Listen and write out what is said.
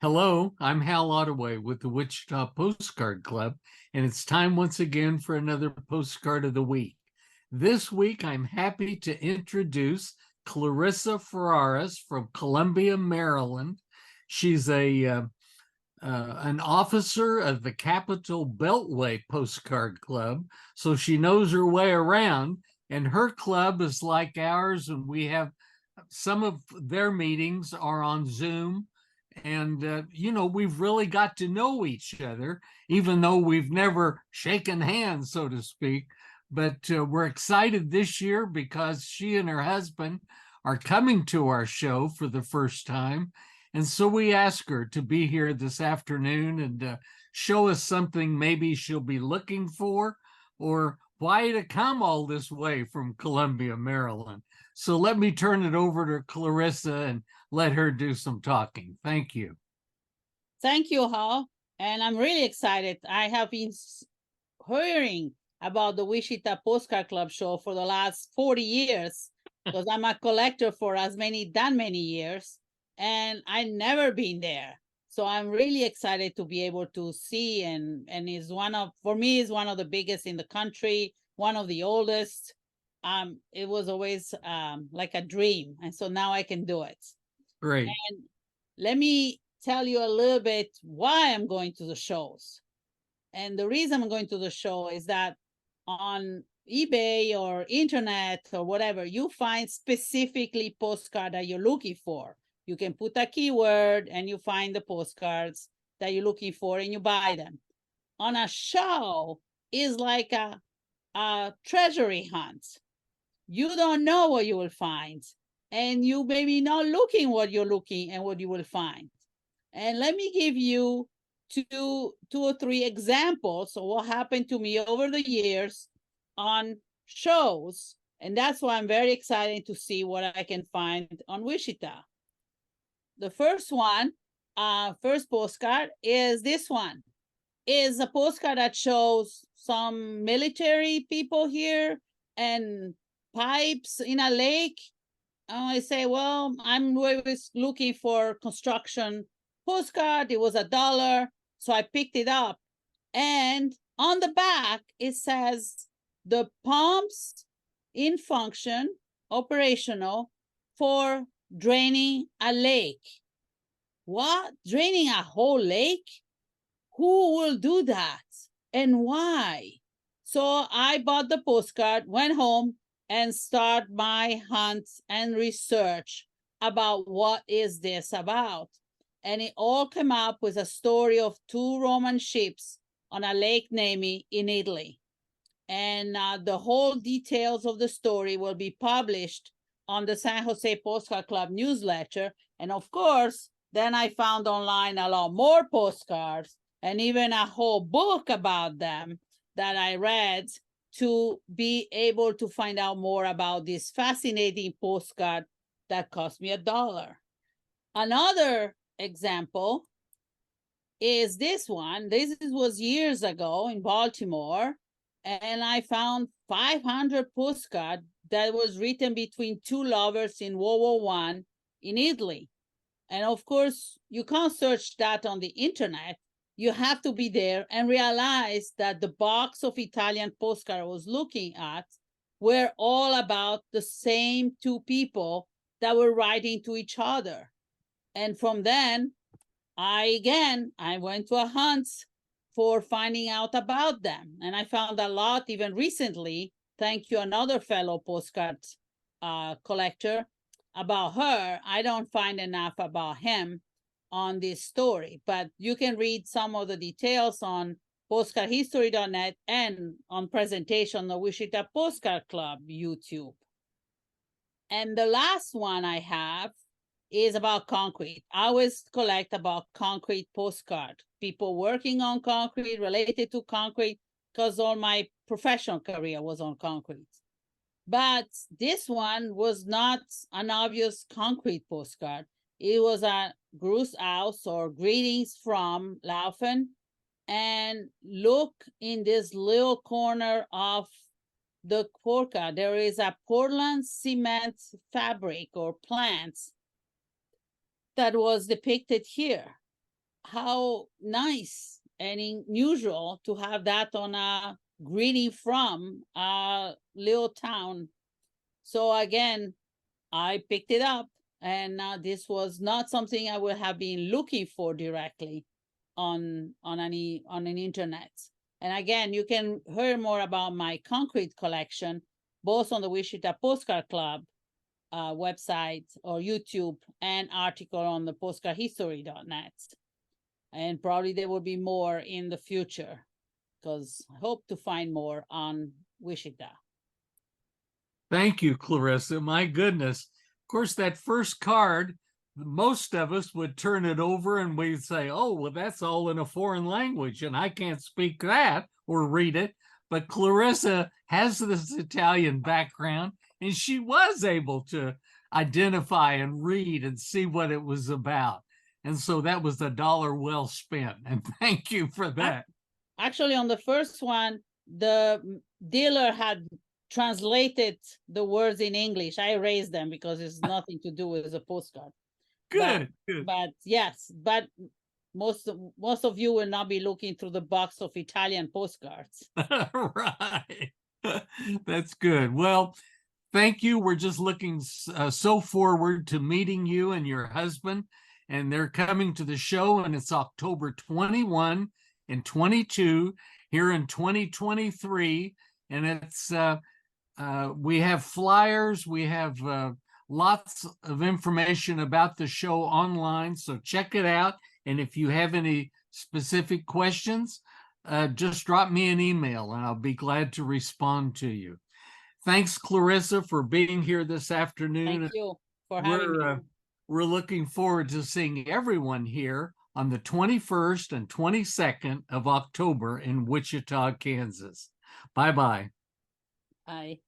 Hello, I'm Hal Ottaway with the Wichita Postcard Club, and it's time once again for another postcard of the week. This week, I'm happy to introduce Clarissa Ferraris from Columbia, Maryland. She's an officer of the Capitol Beltway Postcard Club, so she knows her way around. And her club is like ours, and we have some of their meetings are on Zoom. And, we've really got to know each other, even though we've never shaken hands, so to speak. But we're excited this year because she and her husband are coming to our show for the first time. And so we ask her to be here this afternoon and show us something maybe she'll be looking for or why to come all this way from Columbia, Maryland. So let me turn it over to Clarissa and let her do some talking. Thank you. Thank you, Hal. And I'm really excited. I have been hearing about the Wichita Postcard Club show for the last 40 years because I'm a collector for that many years, and I never been there. So I'm really excited to be able to see, and is for me is one of the biggest in the country, one of the oldest. It was always like a dream, and so now I can do it. Great. And let me tell you a little bit why I'm going to the shows. And the reason I'm going to the show is that on eBay or internet or whatever, you find specifically postcard that you're looking for. You can put a keyword and you find the postcards that you're looking for and you buy them. On a show is like a treasury hunt. You don't know what you will find, and you maybe not looking what you're looking and what you will find. And let me give you two or three examples of what happened to me over the years on shows. And that's why I'm very excited to see what I can find on Wichita. The first one, first postcard is this one. Is a postcard that shows some military people here and pipes in a lake. I say, well, I'm always looking for construction postcard. It was $1, so I picked it up. And on the back, it says the pumps in function, operational, for draining a lake. What? Draining a whole lake? Who will do that? And why? So I bought the postcard, went home, and start my hunt and research about what is this about. And it all came up with a story of 2 Roman ships on a Lake Nemi in Italy. And the whole details of the story will be published on the San Jose Postcard Club newsletter. And of course, then I found online a lot more postcards and even a whole book about them that I read to be able to find out more about this fascinating postcard that cost me $1. Another example is this one. This was years ago in Baltimore, and I found 500 postcard that was written between 2 lovers in World War I in Italy. And of course, you can't search that on the internet. You have to be there and realize that the box of Italian postcard I was looking at were all about the same 2 people that were writing to each other. And from then, I went to a hunt for finding out about them. And I found a lot even recently, thank you, another fellow postcard collector, about her. I don't find enough about him on this story, but you can read some of the details on postcardhistory.net and on presentation on the Wichita Postcard Club YouTube. And the last one I have is about concrete. I always collect about concrete postcard, people working on concrete, related to concrete, because all my professional career was on concrete. But this one was not an obvious concrete postcard. It was a Gruß aus or greetings from Laufen. And look in this little corner of the polka, there is a Portland cement fabric or plants that was depicted here. how nice and unusual to have that on a greeting from a little town. So again, I picked it up, and this was not something I would have been looking for directly on an internet. And again, you can hear more about my concrete collection, both on the Wichita Postcard Club website or YouTube, and article on the postcardhistory.net. And probably there will be more in the future, because I hope to find more on Wichita. Thank you, Clarissa. My goodness. Of course, that first card, most of us would turn it over and we'd say, oh, well, that's all in a foreign language and I can't speak that or read it. But Clarissa has this Italian background and she was able to identify and read and see what it was about. And so that was $1 well spent. And thank you for that. Actually, on the first one, the dealer had translated the words in English. I erased them because it's nothing to do with a postcard. Good. But yes, but most of you will not be looking through the box of Italian postcards. Right. That's good. Well, thank you. We're just looking so forward to meeting you and your husband. And they're coming to the show, and it's October 21 and 22 here in 2023. And it's we have flyers, we have lots of information about the show online, so check it out. And if you have any specific questions, just drop me an email and I'll be glad to respond to you. Thanks, Clarissa, for being here this afternoon. Thank you for having me. We're looking forward to seeing everyone here on the 21st and 22nd of October in Wichita, Kansas. Bye-bye. Bye.